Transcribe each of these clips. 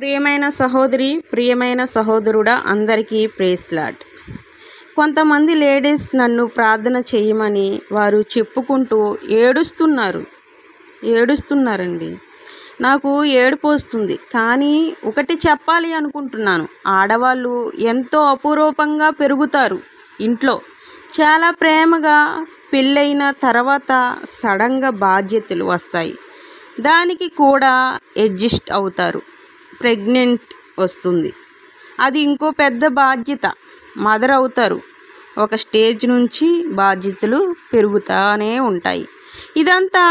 ప్రియమైన సహోదరి, ప్రియమైన సహోదరుడా, అందరికీ ప్రైజ్ లార్డ్. కొంతమంది లేడీస్ నన్ను ప్రార్థన చేయమని వారు చెప్పుకుంటూ ఏడుస్తున్నారండి. నాకు ఏడుపు వస్తుంది. కానీ ఒకటి చెప్పాలి అనుకుంటున్నాను. ఆడవాళ్ళు ఎంతో అపురూపంగా పెరుగుతారు ఇంట్లో. చాలా ప్రేమగా పెళ్ళైన తర్వాత సడన్గా బాధ్యతలు వస్తాయి. దానికి కూడా అడ్జస్ట్ అవుతారు. ప్రెగ్నెంట్ వస్తుంది. అది ఇంకో పెద్ద బాధ్యత. మదర్ అవుతారు. ఒక స్టేజ్ నుంచి బాధ్యతలు పెరుగుతూనే ఉంటాయి. ఇదంతా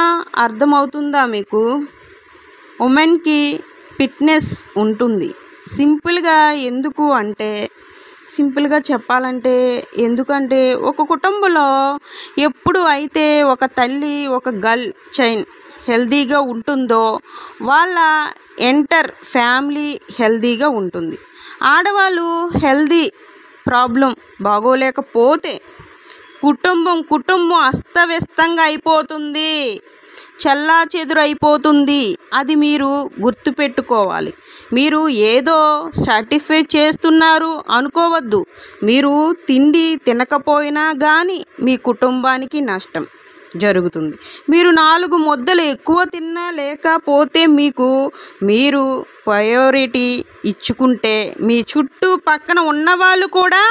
అర్థమవుతుందా మీకు? ఉమెన్కి ఫిట్నెస్ ఉంటుంది. సింపుల్గా చెప్పాలంటే ఎందుకంటే ఒక కుటుంబంలో ఎప్పుడు అయితే ఒక తల్లి ఒక గర్ల్ చైల్డ్ హెల్తీగా ఉంటుందో వాళ్ళ ఎంటర్ ఫ్యామిలీ హెల్తీగా ఉంటుంది. ఆడవాళ్ళు హెల్తీ ప్రాబ్లం బాగోలేకపోతే కుటుంబం అస్తవ్యస్తంగా అయిపోతుంది, చెల్లాచెదురైపోతుంది. అది మీరు గుర్తుపెట్టుకోవాలి. మీరు ఏదో సర్టిఫై చేస్తున్నారు అనుకోవద్దు. మీరు తిండి తినకపోయినా కానీ మీ కుటుంబానికి నష్టం జరుగుతుంది. మీరు 4 ముద్దలు ఎక్కువ తిన్నా లేకపోతే మీరు ప్రయారిటీ ఇచ్చుకుంటే మీ చుట్టూ పక్కన ఉన్నవాళ్ళు కూడా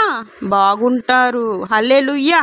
బాగుంటారు. హల్లెలూయా.